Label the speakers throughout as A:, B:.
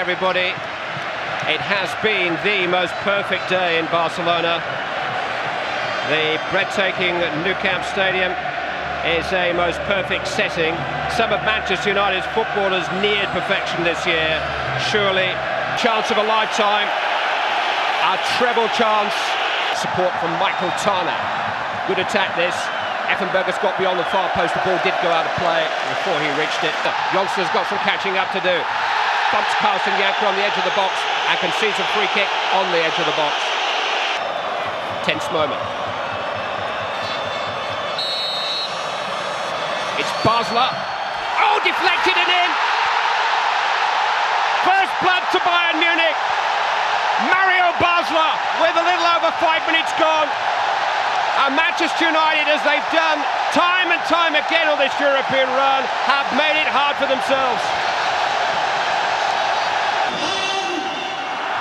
A: Everybody, it has been the most perfect day in Barcelona. The breathtaking Nou Camp Stadium is a most perfect setting. Some of Manchester United's footballers neared perfection this year. Surely, chance of a lifetime, a treble chance. Support from Michael Tana. Good attack this. Effenberg's got beyond the far post. The ball did go out of play before he reached it. Youngster's got some catching up to do. Bumps Carlson Janker on the edge of the box and concedes a free kick on the edge of the box. Tense moment. It's Basler. Oh, deflected and in! First blood to Bayern Munich. Mario Basler with a little over 5 minutes gone. And Manchester United, as they've done time and time again on this European run, have made it hard for themselves.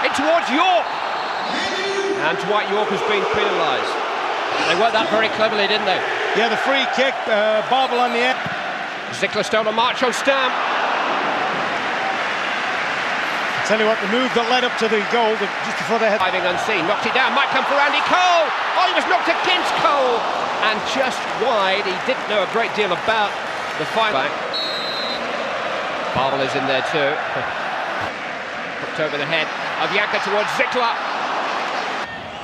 A: In towards York. And Dwight York has been penalised. They worked that very cleverly, didn't they?
B: Yeah, the free kick, Babel on the end.
A: Zickler still on march on Stam.
B: Tell you what, the move that led up to the goal, just before they had...
A: Diving unseen, knocked it down, might come for Andy Cole. Oh, he was knocked against Cole. And just wide, he didn't know a great deal about the fight back. Babel is in there too. Hooked over the head of Janker towards Zickler.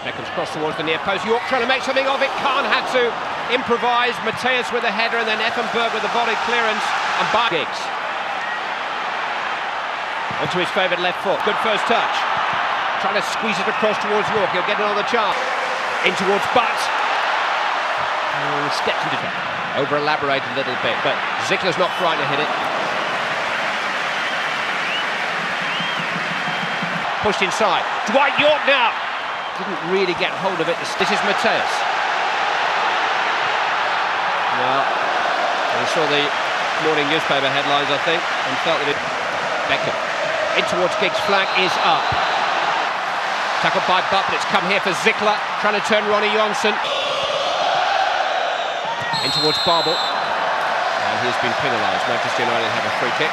A: Beckham's crossed towards the near post. York trying to make something of it. Khan had to improvise. Mateus with a header and then Effenberg with a volley clearance. And Giggs. Onto his favourite left foot. Good first touch. Trying to squeeze it across towards York. He'll get another chance. In towards Butt. Stepped into it. Over-elaborated a little bit, but Zickler's not frightened to hit it. Pushed inside. Dwight York now. Didn't really get hold of it. This is Mateus. Well, he saw the morning newspaper headlines, I think, and felt that it... Beckham. In towards Giggs, flank is up. Tackled by Butt, but it's come here for Zickler, trying to turn Ronnie Johnson. In towards Babel. And he's been penalised. Manchester United have a free kick.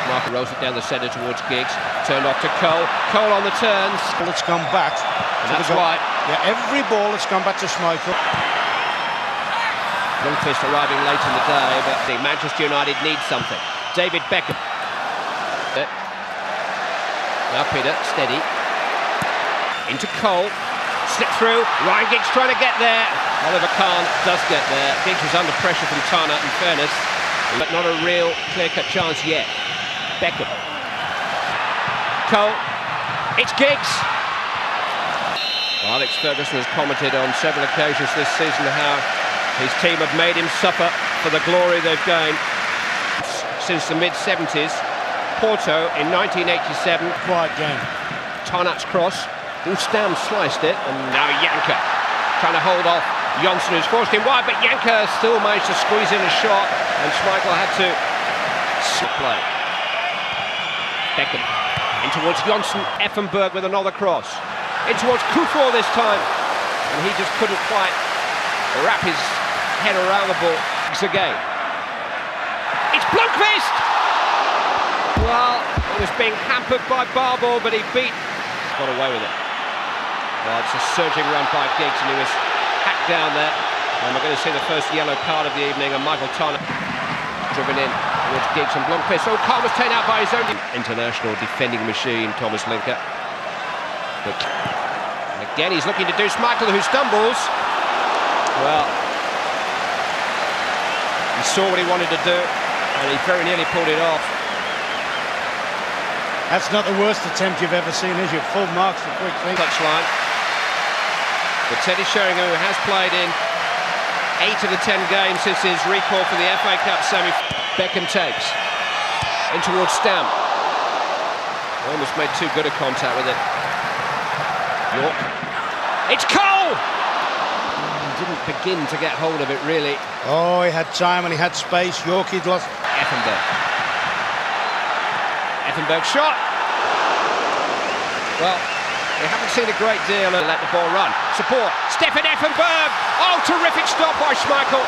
A: Marker rolls it down the centre towards Giggs. Turned off to Cole. Cole on the turns.
B: It's gone back.
A: That's right.
B: Yeah, every ball has gone back to Schmeichel.
A: Lundqvist arriving late in the day, but Manchester United needs something. David Beckham. Now Peter, steady. Into Cole. Slip through. Ryan Giggs trying to get there. Oliver Kahn does get there. Giggs was under pressure from Tana, in fairness, but not a real clear-cut chance yet. Beckham. Cole. It's Giggs. Well, Alex Ferguson has commented on several occasions this season how his team have made him suffer for the glory they've gained since the mid-70s. Porto in 1987.
B: Quiet game.
A: Tarnat's cross. Stam sliced it, and now Janker trying to hold off Johnson, who's forced him wide, but Janker still managed to squeeze in a shot, and Schmeichel had to play. Beckham in towards Johnson. Effenberg with another cross. In towards Kufur this time, and he just couldn't quite wrap his head around the ball. Again. It's Blomqvist! Well, it was being hampered by Babel, but he got away with it. Well, it's a surging run by Giggs, and he was hacked down there. And we're going to see the first yellow card of the evening, and Michael Tana driven in towards Giggs and Blomqvist. So Khan was taken out by his own international defending machine, Thomas Linker. But again, he's looking to do Schmeichel, who stumbles. Well, he saw what he wanted to do, and he very nearly pulled it off.
B: That's not the worst attempt you've ever seen, is it? Full marks for quick feet.
A: Touchline. But Teddy Sheringham, who has played in 8 of the 10 games since his recall for the FA Cup semi. Beckham takes. In towards Stam. Almost made too good a contact with it. York. It's Cole! He didn't begin to get hold of it, really.
B: Oh, he had time and he had space. York, he'd lost.
A: Effenberg. Effenberg shot. Well, we haven't seen a great deal and let the ball run. Support. Stefan Effenberg. Oh, terrific stop by Schmeichel.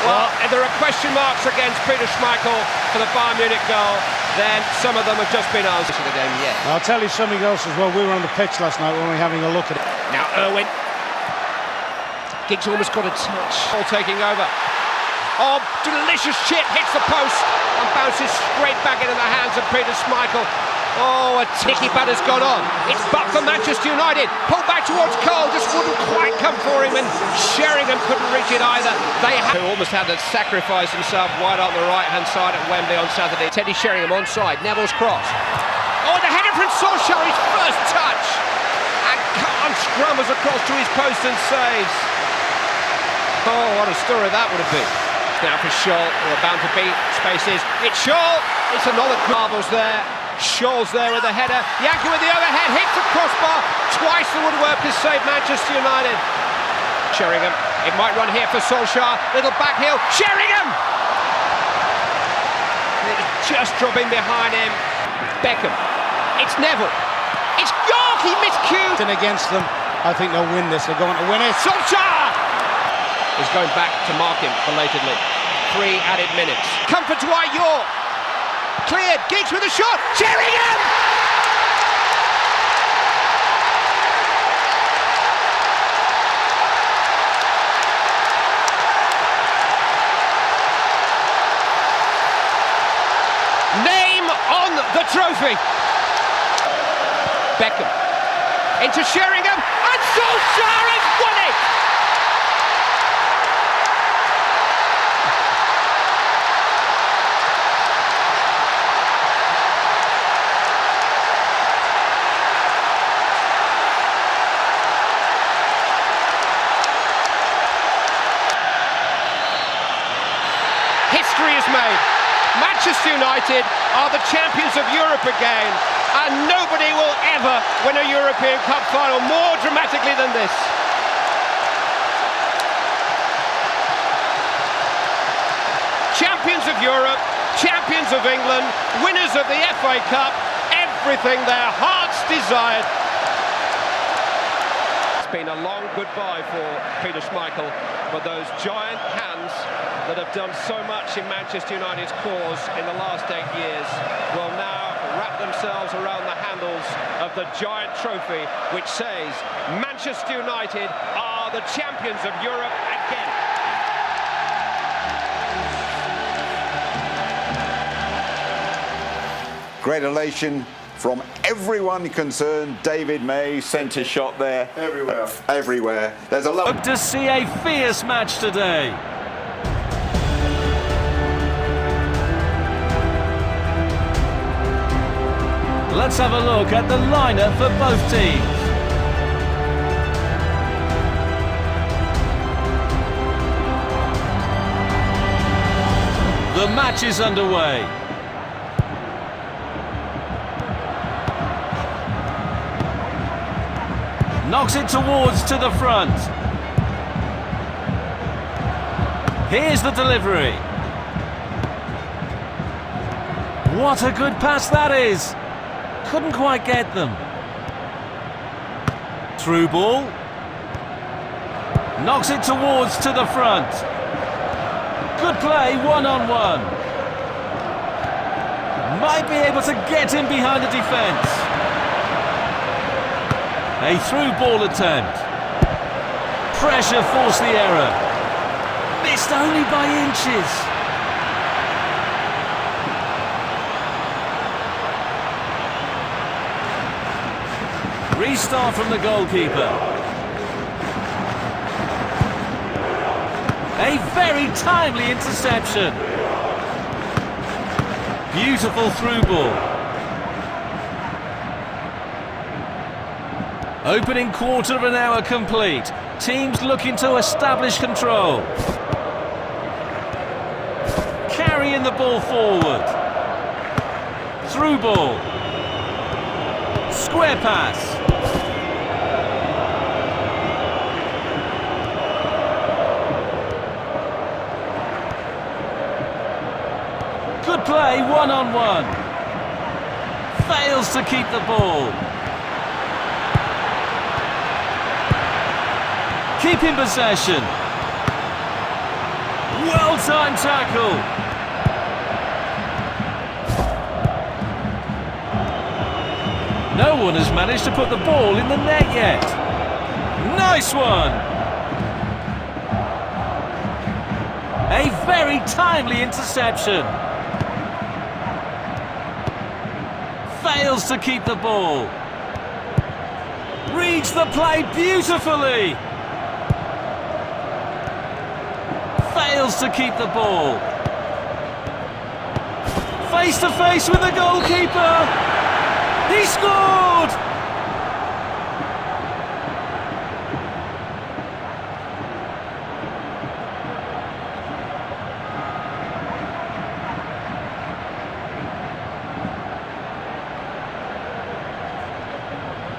A: Well, there are question marks against Peter Schmeichel for the Bayern Munich goal. then some of them have just been answered to the game yet.
B: I'll tell you something else as well. We were on the pitch last night when we were having a look at it.
A: Now Irwin. Giggs almost got a touch. All taking over. Oh, delicious chip, hits the post and bounces straight back into the hands of Peter Schmeichel. Oh, a ticky batter's gone on. It's back for Manchester United. Pulled back towards Cole, just wouldn't quite come for him, and Sheringham couldn't reach it either. They almost had to sacrifice himself wide on the right-hand side at Wembley on Saturday. Teddy Sheringham onside, Neville's cross. Oh, the header from Solskjaer, his first touch. And Khan scrambles across to his post and saves. Oh, what a story that would have been. Now for Scholl, there are bound to be spaces. It's Scholl, it's another marvels there. Scholl's there with the header. Yankee with the overhead, hits the crossbar. Twice the woodwork has saved Manchester United. Sheringham, it might run here for Solskjaer. Little back heel, Sheringham! It's just dropping behind him. Beckham, it's Neville. It's York, he miscued.
B: And against them, I think they'll win this. They're going to win it.
A: Solskjaer is going back to mark him belatedly. 3 added minutes. Comfort to York. Cleared. Giggs with a shot. Sheringham! Name on the trophy. Beckham into Sheringham, and Solskjaer has won it! History is made. Manchester United are the champions of Europe again, and nobody will ever win a European Cup final more dramatically than this. Champions of Europe, champions of England, winners of the FA Cup, everything their hearts desired. It's been a long goodbye for Peter Schmeichel, but those giant hands that have done so much in Manchester United's cause in the last 8 years will now wrap themselves around the handles of the giant trophy, which says Manchester United are the champions of Europe again.
C: Great elation from everyone concerned. David May sent a shot there.
D: Everywhere.
C: Everywhere. There's a lot.
E: Hope to see a fierce match today. Let's have a look at the lineup for both teams. The match is underway. Knocks it towards to the front. Here's the delivery. What a good pass that is. Couldn't quite get them. Through ball. Knocks it towards to the front. Good play, one-on-one. Might be able to get in behind the defence. A through ball attempt. Pressure forced the error. Missed only by inches. Restart from the goalkeeper. A very timely interception. Beautiful through ball. Opening quarter of an hour complete. Teams looking to establish control. Carrying the ball forward. Through ball. Square pass. Good play, one-on-one. Fails to keep the ball. Keeping possession. Well-timed tackle. No one has managed to put the ball in the net yet. Nice one! A very timely interception. Fails to keep the ball. Reads the play beautifully. Fails to keep the ball. Face to face with the goalkeeper. He scored!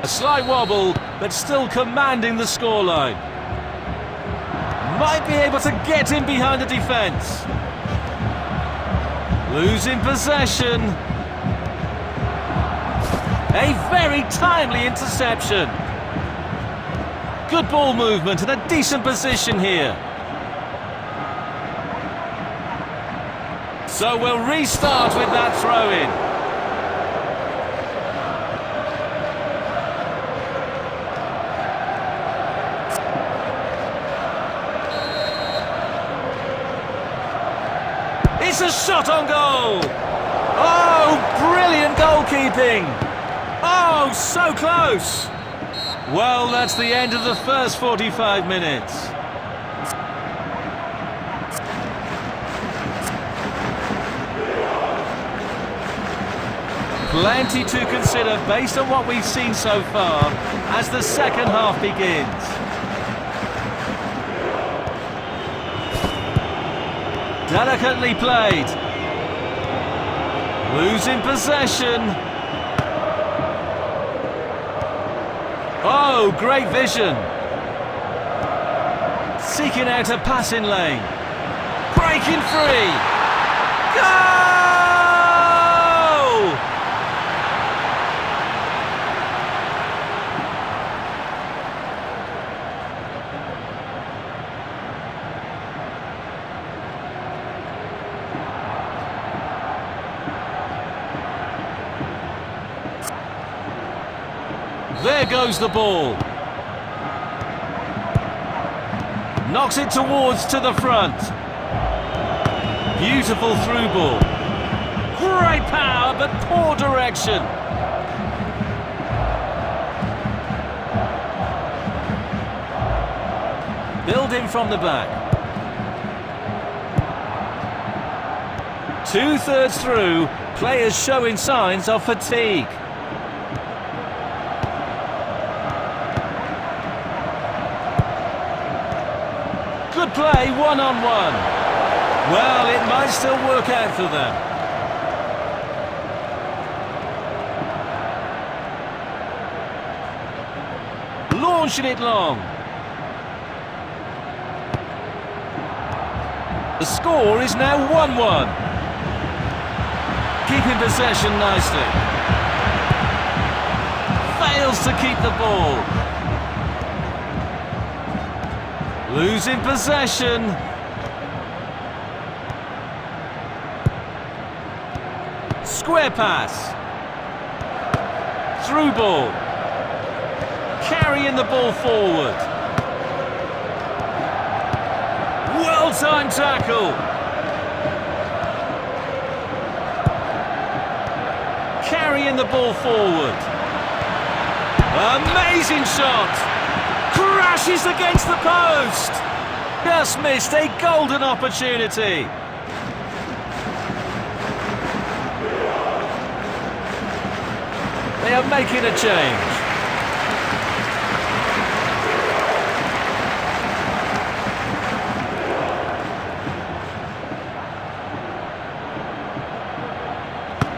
E: A slight wobble, but still commanding the scoreline. Might be able to get in behind the defence. Losing possession. A very timely interception. Good ball movement and a decent position here. So we'll restart with that throw-in. It's a shot on goal! Oh, brilliant goalkeeping! Oh, so close! Well, that's the end of the first 45 minutes. Plenty to consider based on what we've seen so far as the second half begins. Delicately played. Losing possession. Oh, great vision. Seeking out a passing lane. Breaking free. Goal! There goes the ball. Knocks it towards to the front. Beautiful through ball. Great power, but poor direction. Building from the back. 2/3 through, players showing signs of fatigue. Good play, one-on-one. Well, it might still work out for them. Launching it long. The score is now 1-1. Keeping possession nicely. Fails to keep the ball. Losing possession. Square pass. Through ball. Carrying the ball forward. Well-timed tackle. Carrying the ball forward. Amazing shot. Crashes against the post. Just missed a golden opportunity. They are making a change.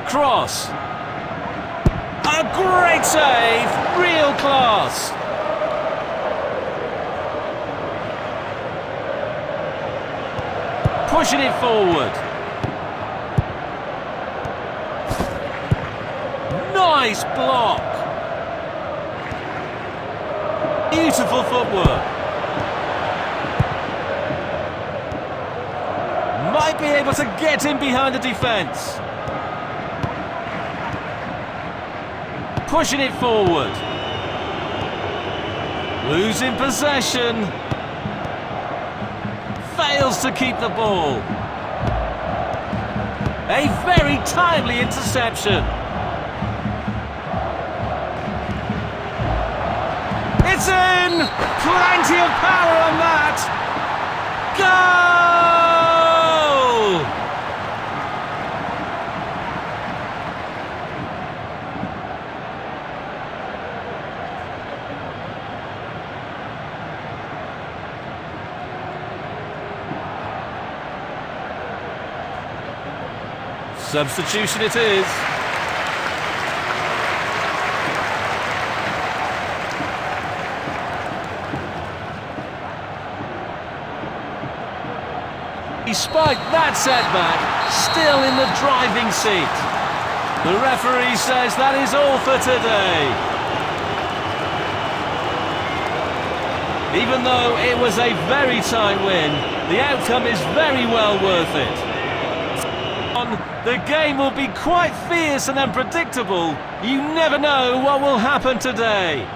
E: Cross. A great save. Real class. Pushing it forward. Nice block. Beautiful footwork. Might be able to get in behind the defence. pushing it forward. Losing possession. Fails to keep the ball. A very timely interception. It's in! Plenty of power on that! Goal! Substitution it is. Despite that setback, still in the driving seat. The referee says that is all for today. Even though it was a very tight win, the outcome is very well worth it. The game will be quite fierce and unpredictable. You never know what will happen today.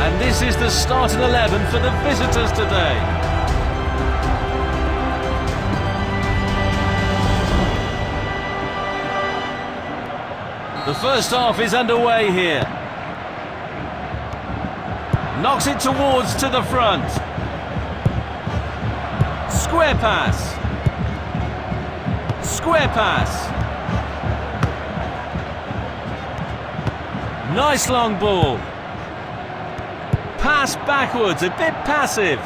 E: And this is the starting 11 for the visitors today. The first half is underway here. Knocks it towards to the front. Square pass. Square pass. Nice long ball. Pass backwards, a bit passive.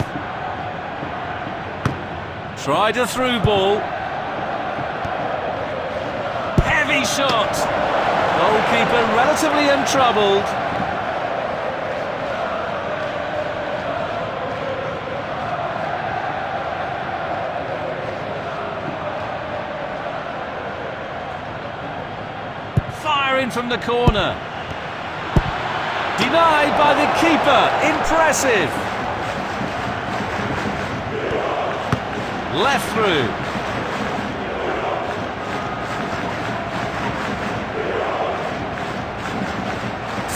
E: Tried a through ball. Heavy shot. Goalkeeper relatively untroubled. Firing from the corner. Denied by the keeper. Impressive. Left through.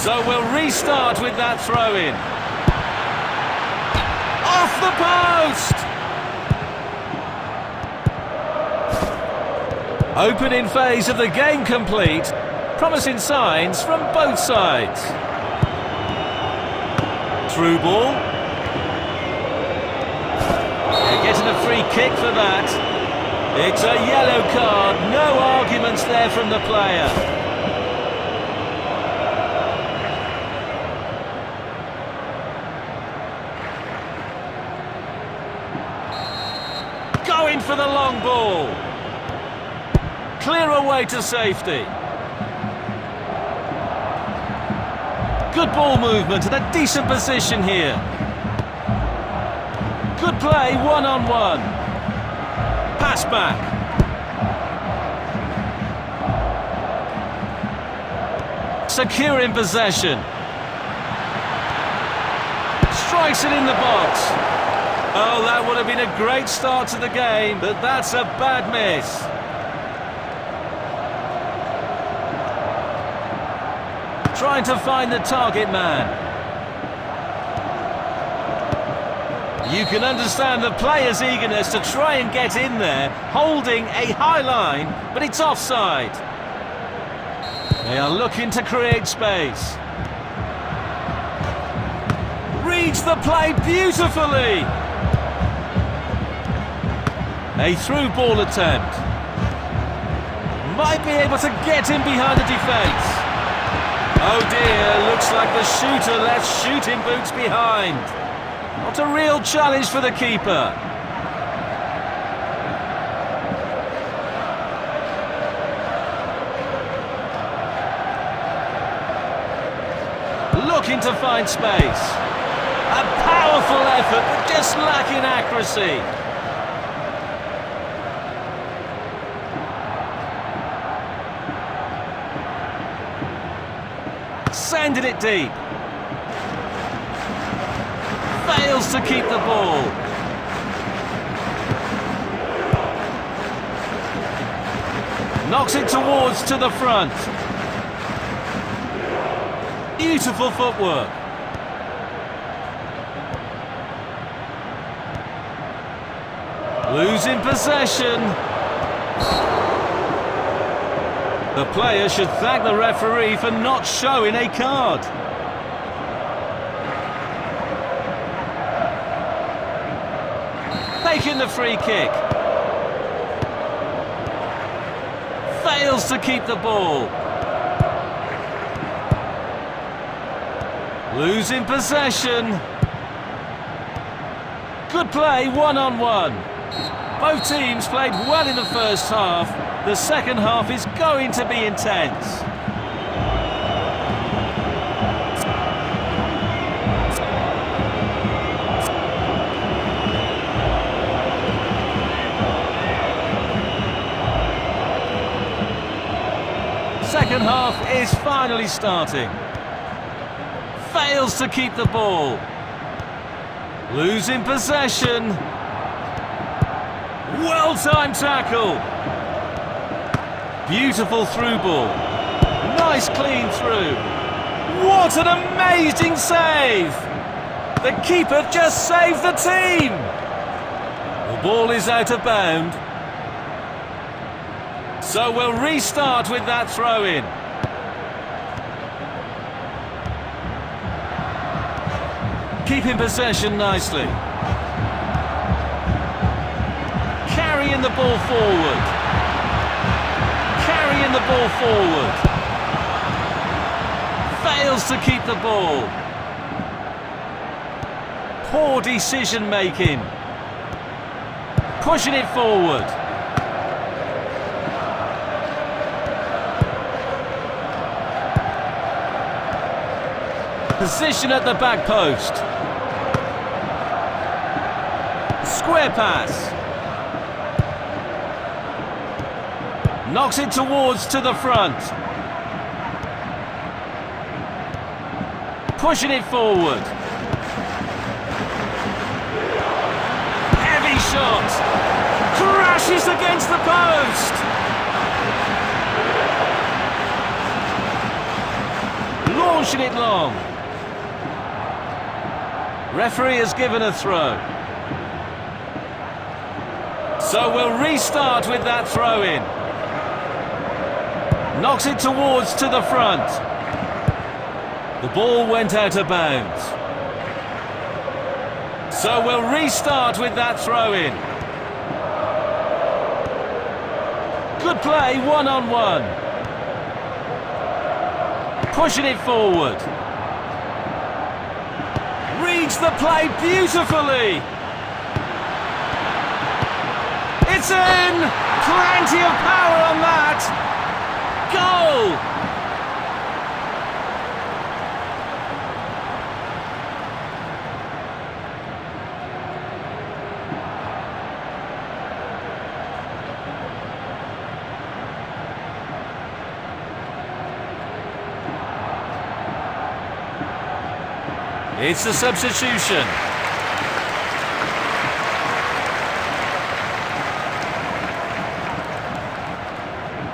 E: So we'll restart with that throw-in. Off the post! Opening phase of the game complete. Promising signs from both sides. Through ball. They're getting a free kick for that. It's a yellow card. No arguments there from the player. Going for the long ball. Clear away to safety. Good ball movement and a decent position here. Good play, one-on-one. Pass back. Secure in possession. Strikes it in the box. Oh, that would have been a great start to the game, but that's a bad miss. Trying to find the target man. You can understand the player's eagerness to try and get in there, holding a high line, but it's offside. They are looking to create space. Reads the play beautifully. A through ball attempt. Might be able to get in behind the defence. Oh dear, looks like the shooter left shooting boots behind. Not a real challenge for the keeper. Looking to find space. A powerful effort, but just lacking accuracy. Sending it deep. Fails to keep the ball. Knocks it towards to the front. Beautiful footwork. Losing possession. The player should thank the referee for not showing a card. Taking the free kick. Fails to keep the ball. Losing possession. Good play, one-on-one. Both teams played well in the first half. The second half is going to be intense. Second half is finally starting. Fails to keep the ball. Losing possession. Well-timed tackle. Beautiful through ball. Nice clean through. What an amazing save! The keeper just saved the team! The ball is out of bound. So we'll restart with that throw-in. Keeping possession nicely. Carrying the ball forward. Carrying the ball forward. Fails to keep the ball. Poor decision making. Pushing it forward. Position at the back post. Square pass. Knocks it towards to the front. Pushing it forward. Heavy shot. Crashes against the post. Launching it long. Referee has given a throw. So we'll restart with that throw-in. Knocks it towards to the front. The ball went out of bounds. So we'll restart with that throw-in. Good play, one-on-one. Pushing it forward. Reads the play beautifully. It's in! Plenty of power on that. Goal! It's the substitution.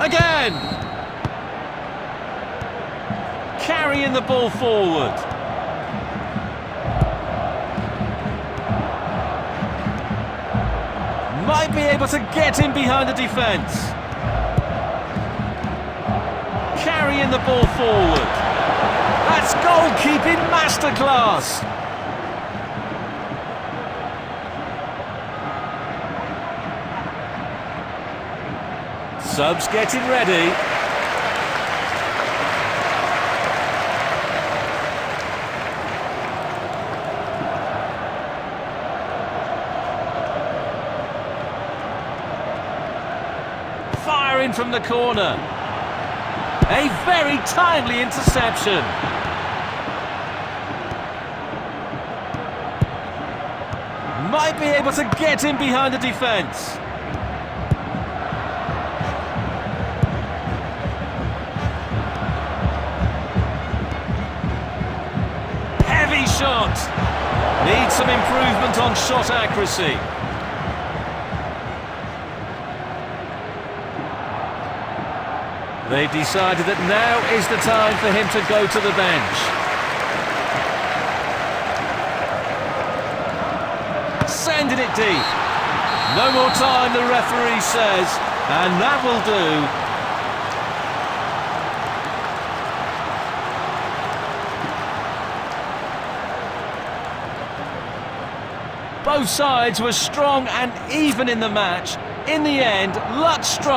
E: Again! Carrying the ball forward. Might be able to get in behind the defence. Carrying the ball forward. That's goalkeeping masterclass. Subs getting ready. Firing from the corner. A very timely interception. Might be able to get in behind the defence. Heavy shot. Needs some improvement on shot accuracy. They've decided that now is the time for him to go to the bench. Sending it deep. No more time, the referee says, and that will do. Both sides were strong and even in the match. In the end, luck struck.